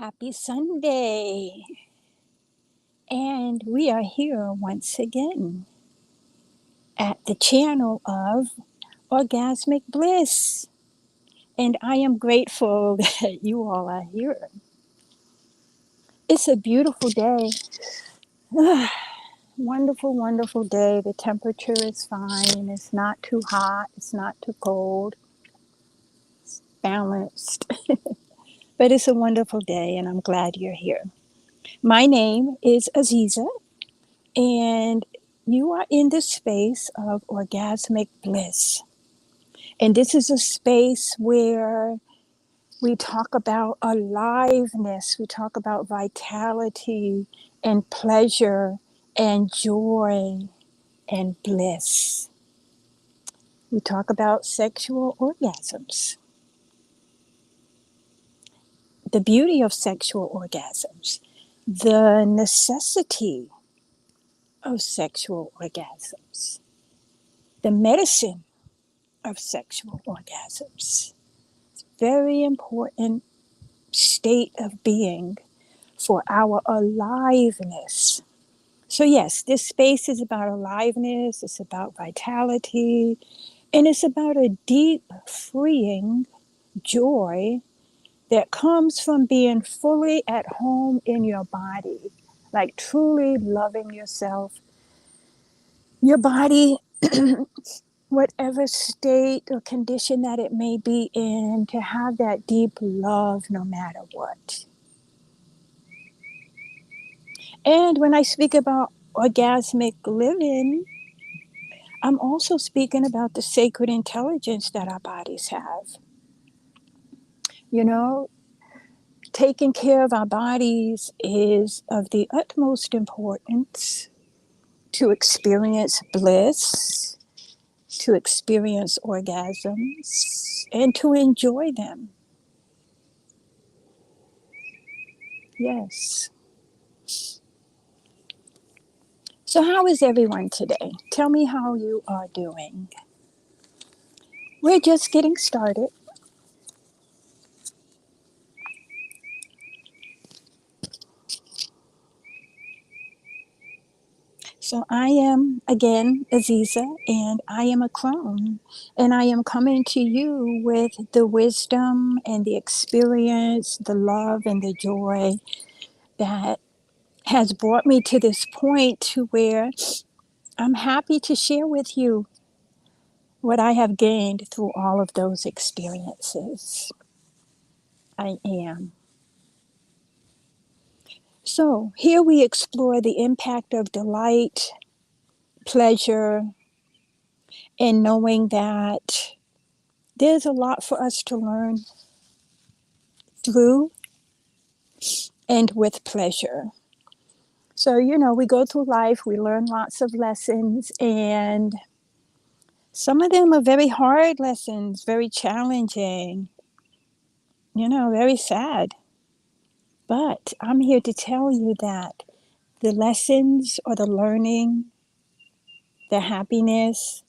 Happy Sunday. And we are here once again at the channel of Orgasmic Bliss. And I am grateful that you all are here. It's a beautiful day. Wonderful, wonderful day. The temperature is fine. It's not too hot. It's not too cold. Balanced. But it's a wonderful day, and I'm glad you're here. My name is Aziza, and you are in the space of orgasmic bliss. And this is a space where we talk about aliveness, we talk about vitality and pleasure and joy and bliss. We talk about sexual orgasms, the beauty of sexual orgasms, the necessity of sexual orgasms, the medicine of sexual orgasms. Very important state of being for our aliveness. So, yes, this space is about aliveness, it's about vitality, and it's about a deep, freeing joy that comes from being fully at home in your body, like truly loving yourself, your body, whatever state or condition that it may be in, to have that deep love no matter what. And when I speak about orgasmic living, I'm also speaking about the sacred intelligence that our bodies have. You know, taking care of our bodies is of the utmost importance to experience bliss, to experience orgasms, and to enjoy them. Yes. So, how is everyone today? Tell me how you are doing. We're just getting started. So, I am again Aziza, and I am a crone, and I am coming to you with the wisdom and the experience, the love and the joy that has brought me to this point to where I'm happy to share with you what I have gained through all of those experiences. I am. So, here we explore the impact of delight, pleasure, and knowing that there's a lot for us to learn through and with pleasure. So, we go through life, we learn lots of lessons, and some of them are very hard lessons, very challenging, very sad. But I'm here to tell you that the lessons or the learning, the happiness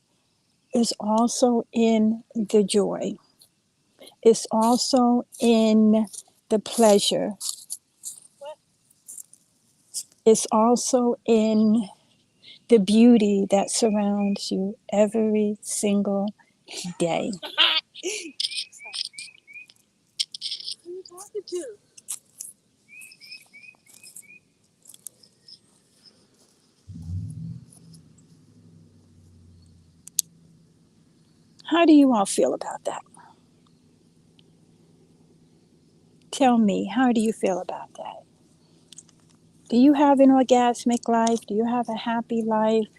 is also in the joy. It's also in the pleasure. It's also in the beauty that surrounds you every single day. Who are you talking to? How do you all feel about that? Tell me, how do you feel about that? Do you have an orgasmic life? Do you have a happy life?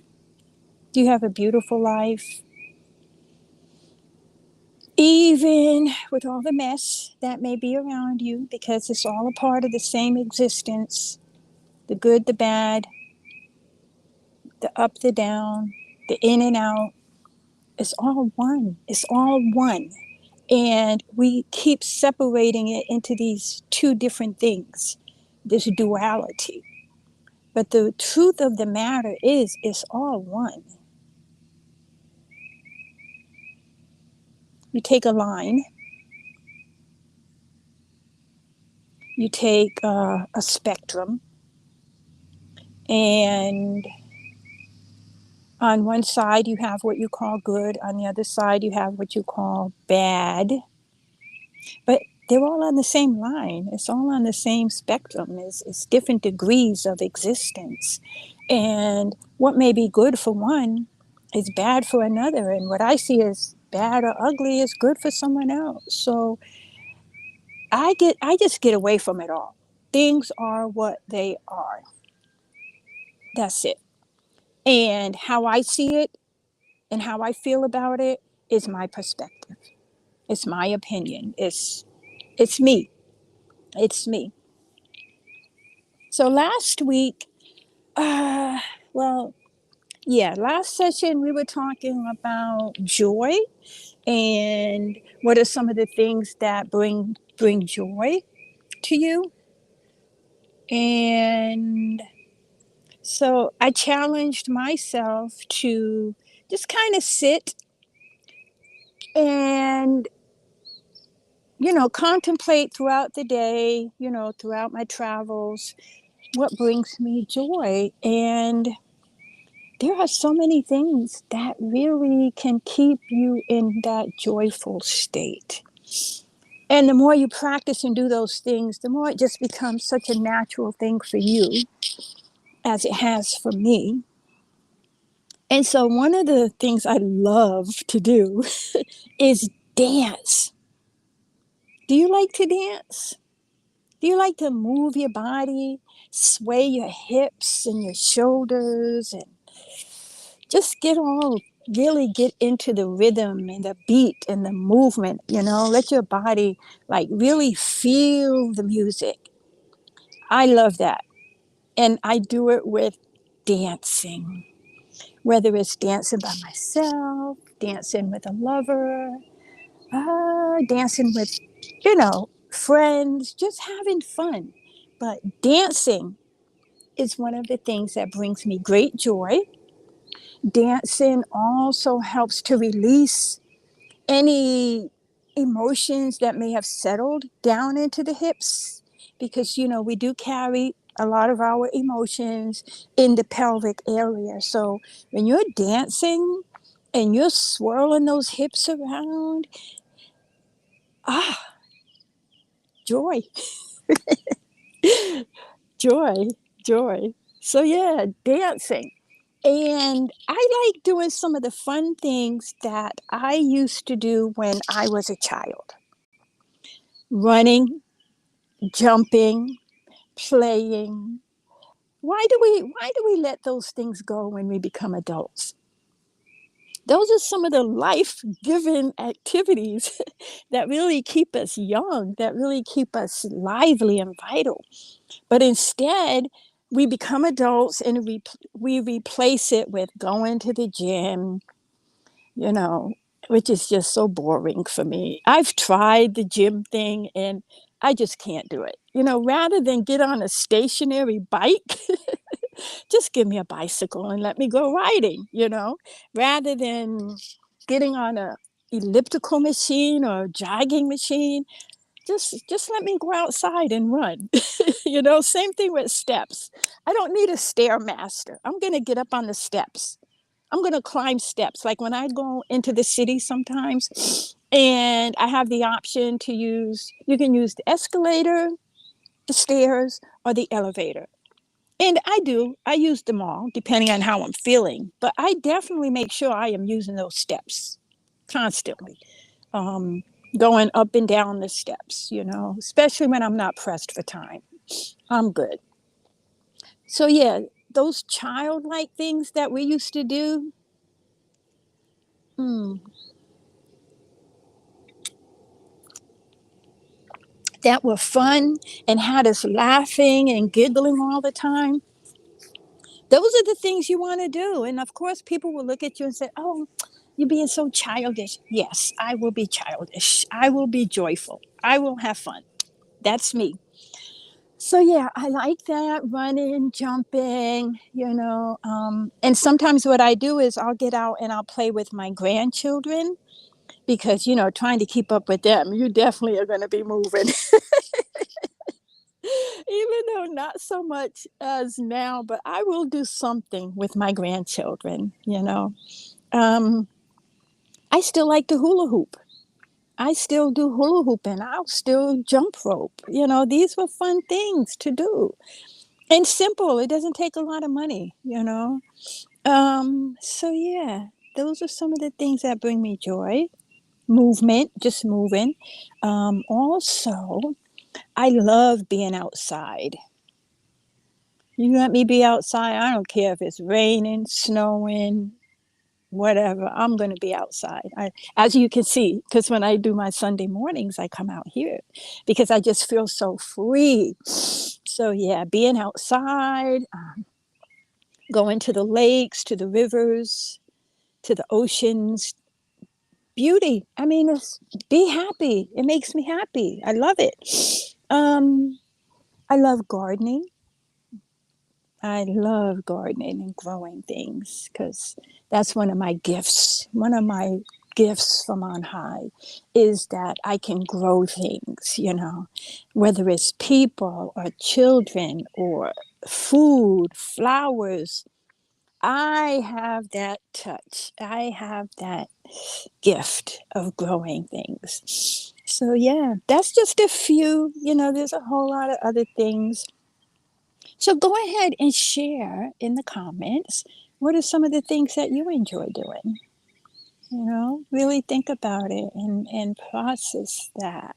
Do you have a beautiful life? Even with all the mess that may be around you, because it's all a part of the same existence, the good, the bad, the up, the down, the in and out, it's all one. It's all one. And we keep separating it into these two different things, this duality. But the truth of the matter is, it's all one. You take a line, you take a spectrum, and on one side you have what you call good, on the other side you have what you call bad, but they're all on the same line. It's all on the same spectrum. It's different degrees of existence. And what may be good for one is bad for another. And what I see as bad or ugly is good for someone else. So I just get away from it all. Things are what they are. That's it. And how I see it and how I feel about it is my perspective. It's my opinion. It's me. It's me. So last week, uh, well, yeah, last session we were talking about joy and what are some of the things that bring joy to you. And so I challenged myself to just kind of sit and contemplate throughout the day, throughout my travels, what brings me joy. And there are so many things that really can keep you in that joyful state. And the more you practice and do those things, the more it just becomes such a natural thing for you, as it has for me. And so, one of the things I love to do is dance. Do you like to dance? Do you like to move your body, sway your hips and your shoulders, and just really get into the rhythm and the beat and the movement? Let your body like really feel the music. I love that. And I do it with dancing, whether it's dancing by myself, dancing with a lover, dancing with, friends, just having fun. But dancing is one of the things that brings me great joy. Dancing also helps to release any emotions that may have settled down into the hips, because we do carry a lot of our emotions in the pelvic area. So when you're dancing and you're swirling those hips around, ah, joy. joy joy. So yeah, dancing. And I like doing some of the fun things that I used to do when I was a child: running, jumping, playing. Why do we let those things go when we become adults? Those are some of the life-giving activities that really keep us young, that really keep us lively and vital. But instead, we become adults and we replace it with going to the gym, you know, which is just so boring for me. I've tried the gym thing and I just can't do it. Rather than get on a stationary bike, just give me a bicycle and let me go riding, rather than getting on a elliptical machine or jogging machine. Just let me go outside and run. Same thing with steps. I don't need a stairmaster. I'm going to get up on the steps. I'm going to climb steps. Like when I go into the city sometimes and I have the option to you can use the escalator, the stairs, or the elevator. And I use them all depending on how I'm feeling. But I definitely make sure I am using those steps constantly. Um, Going up and down the steps, especially when I'm not pressed for time. I'm good. So, yeah, those childlike things that we used to do, mm, that were fun and had us laughing and giggling all the time, those are the things you want to do. And of course, people will look at you and say, "Oh, you're being so childish." Yes, I will be childish. I will be joyful. I will have fun. That's me. So yeah, I like that, running, jumping, and sometimes what I do is I'll get out and I'll play with my grandchildren, because trying to keep up with them, you definitely are going to be moving. Even though not so much as now, but I will do something with my grandchildren, you know. Um, I still like to hula hoop. I still do hula hoop and I'll still jump rope. You know, these were fun things to do and simple. It doesn't take a lot of money, you know. So yeah, those are some of the things that bring me joy. Movement, just moving. Also, I love being outside. You let me be outside. I don't care if it's raining, snowing, whatever. I'm going to be outside. As you can see, because when I do my Sunday mornings, I come out here because I just feel so free. So, yeah, being outside, going to the lakes, to the rivers, to the oceans, beauty. I mean, be happy. It makes me happy. I love it. Um, I love gardening. I love gardening and growing things because that's one of my gifts. One of my gifts from on high is that I can grow things, you know, whether it's people or children or food, flowers. I have that touch. I have that gift of growing things. So, yeah, that's just a few, you know, there's a whole lot of other things. So go ahead and share in the comments what are some of the things that you enjoy doing. You know, really think about it and process that.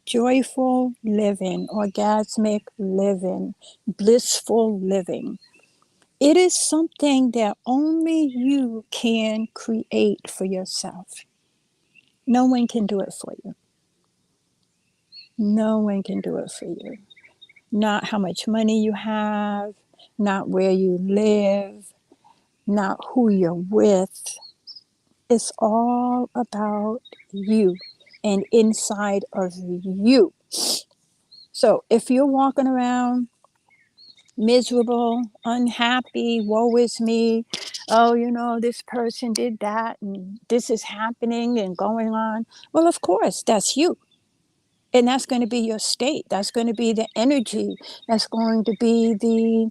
Joyful living, orgasmic living, blissful living. It is something that only you can create for yourself. No one can do it for you. No one can do it for you. Not how much money you have, not where you live, not who you're with. It's all about you and inside of you. So if you're walking around miserable, unhappy, woe is me, oh, you know, this person did that and this is happening and going on, well, of course, that's you. And that's going to be your state. That's going to be the energy. That's going to be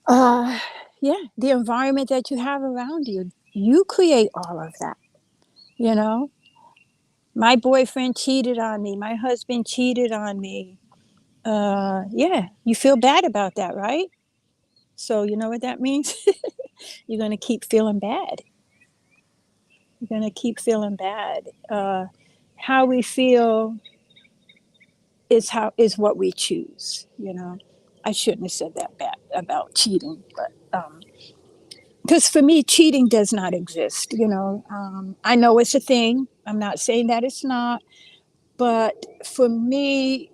uh, the environment that you have around you. You create all of that, you know? My boyfriend cheated on me. My husband cheated on me. Yeah, you feel bad about that, right? So, you know what that means? You're going to keep feeling bad. You're going to keep feeling bad. How we feel is what we choose, you know? I shouldn't have said that bad about cheating, but because for me, cheating does not exist. You know, I know it's a thing. I'm not saying that it's not, but for me,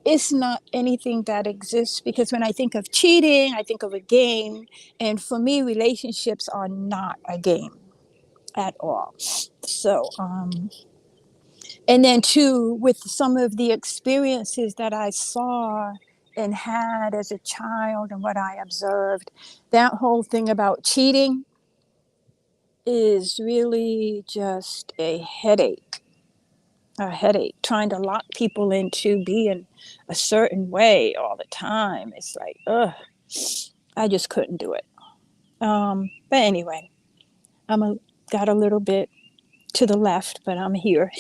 it's not anything that exists because when I think of cheating, I think of a game. And for me, relationships are not a game at all. So, and then too, with some of the experiences that I saw and had as a child and what I observed, that whole thing about cheating is really just a headache, trying to lock people into being a certain way all the time. It's like, ugh, I just couldn't do it. But anyway, got a little bit to the left, but I'm here.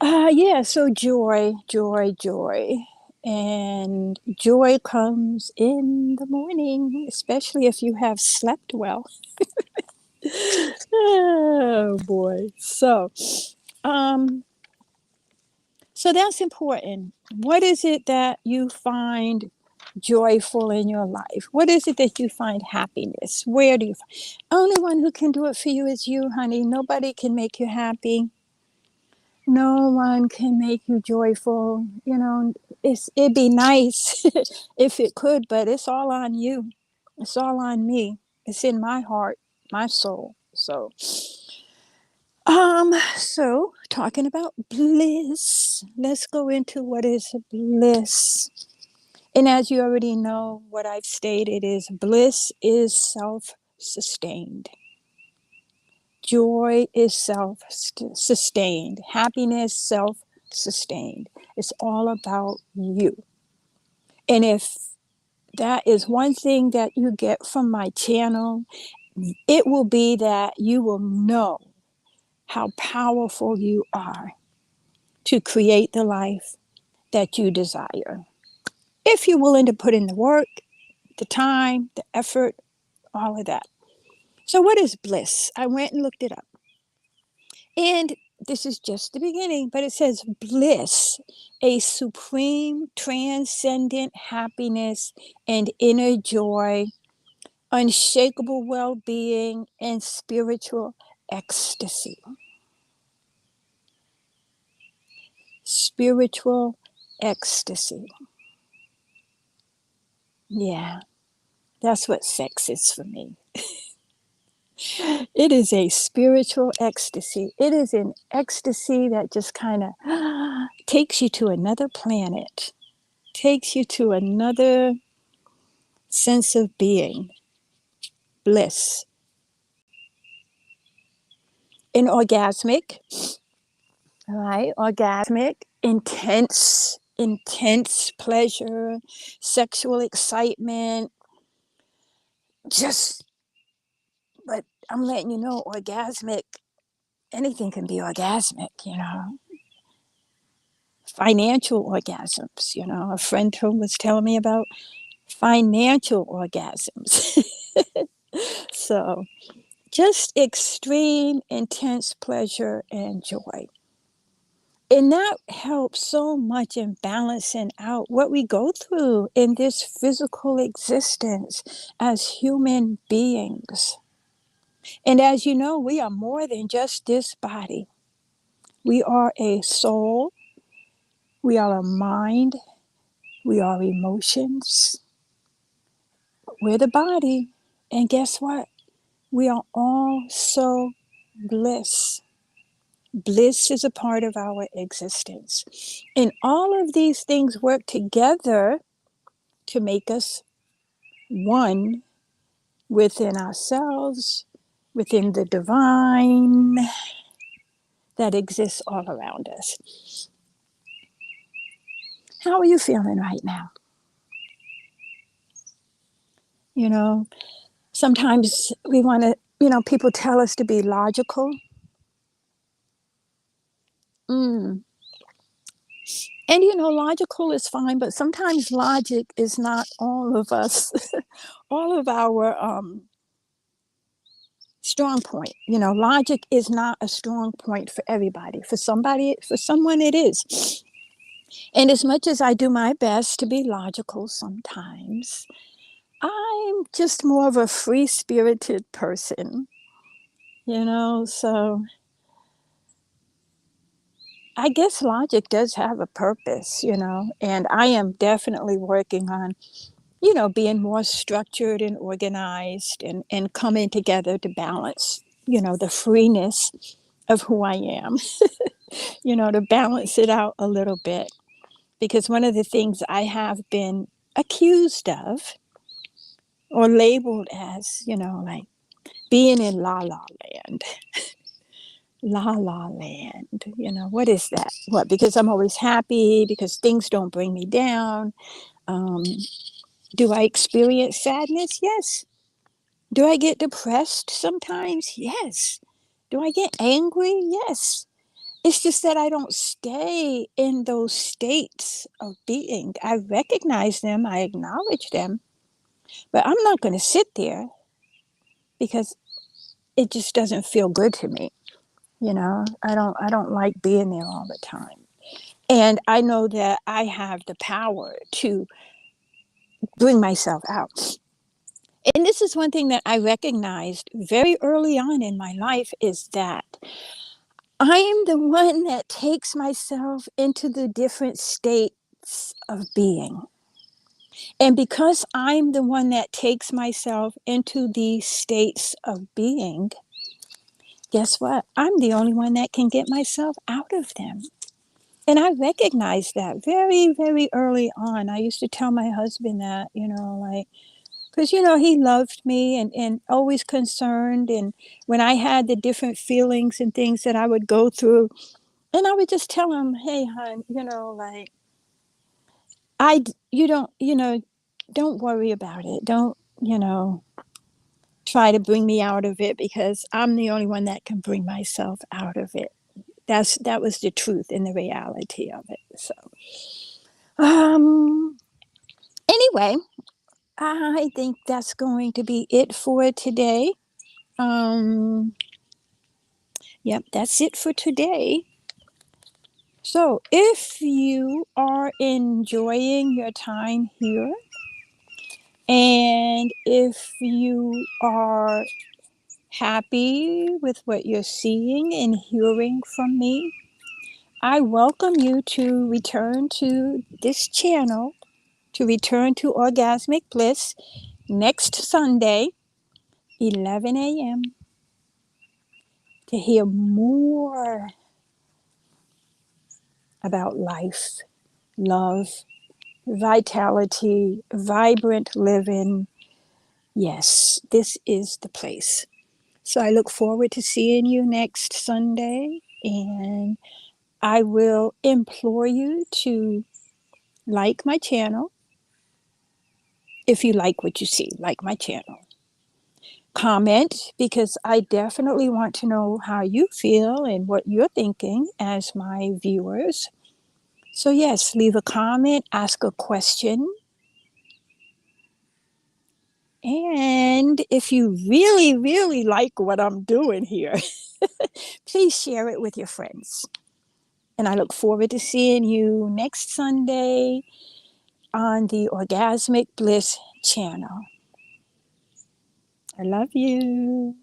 Yeah, so joy, joy, joy. And joy comes in the morning, especially if you have slept well. Oh boy. Um, so that's important. What is it that you find joyful in your life? What is it that you find happiness? Where do you find? Only one who can do it for you is you, honey. Nobody can make you happy. No one can make you joyful. You know, it'd be nice if it could, but it's all on you. It's all on me. It's in my heart, my soul. So talking about bliss, let's go into what is bliss. And as you already know, what I've stated is bliss is self-sustained. Joy is self-sustained. Happiness, self-sustained. It's all about you. And if that is one thing that you get from my channel, it will be that you will know how powerful you are to create the life that you desire. If you're willing to put in the work, the time, the effort, all of that. So, what is bliss? I went and looked it up. And this is just the beginning, but it says bliss, a supreme, transcendent happiness and inner joy, unshakable well being, and spiritual ecstasy. Spiritual ecstasy. Yeah, that's what sex is for me. It is a spiritual ecstasy. It is an ecstasy that just kind of takes you to another planet, takes you to another sense of being, bliss. And orgasmic, all right, orgasmic, intense pleasure, sexual excitement, just, but I'm letting you know, orgasmic, anything can be orgasmic, you know. Financial orgasms, you know, a friend who was telling me about financial orgasms. So, just extreme, intense pleasure and joy. And that helps so much in balancing out what we go through in this physical existence as human beings. And as you know, we are more than just this body. We are a soul, we are a mind, we are emotions, we're the body. And guess what? We are also bliss. Bliss is a part of our existence. And all of these things work together to make us one within ourselves, within the divine that exists all around us. How are you feeling right now? You know, sometimes we want to, you know, people tell us to be logical. Mm. And, you know, logical is fine, but sometimes logic is not all of us, all of our strong point. You know, logic is not a strong point for everybody. For somebody, for someone, it is. And as much as I do my best to be logical sometimes, I'm just more of a free spirited person, you know, so I guess logic does have a purpose, you know, and I am definitely working on, you know, being more structured and organized and coming together to balance, you know, the freeness of who I am, you know, to balance it out a little bit. Because one of the things I have been accused of or labeled as, you know, like being in la la land. La la land, you know, what is that? What, because I'm always happy, because things don't bring me down? Um, do I experience sadness? Yes. Do I get depressed sometimes? Yes. Do I get angry? Yes. It's just that I don't stay in those states of being. I recognize them, I acknowledge them, but I'm not going to sit there because it just doesn't feel good to me. You know, I don't like being there all the time. And I know that I have the power to bring myself out. And this is one thing that I recognized very early on in my life is that I am the one that takes myself into the different states of being. And because I'm the one that takes myself into these states of being, guess what? I'm the only one that can get myself out of them. And I recognized that very, very early on. I used to tell my husband that, you know, like, Because, he loved me and always concerned. And when I had the different feelings and things that I would go through, and I would just tell him, hey, hon, like, you don't worry about it. Don't, try to bring me out of it because I'm the only one that can bring myself out of it. That was the truth and the reality of it. So, um, anyway, I think that's going to be it for today. Um, yep, that's it for today. So, if you are enjoying your time here, and if you are happy with what you're seeing and hearing from me, I welcome you to return to this channel, to return to Orgasmic Bliss next Sunday, 11 a.m., to hear more about life, love, vitality, vibrant living. Yes, this is the place. So I look forward to seeing you next Sunday, and I will implore you to like my channel. If you like what you see, like my channel. Comment, because I definitely want to know how you feel and what you're thinking as my viewers. So, yes, leave a comment, ask a question. And if you really, really like what I'm doing here, please share it with your friends. And I look forward to seeing you next Sunday on the Orgasmic Bliss channel. I love you.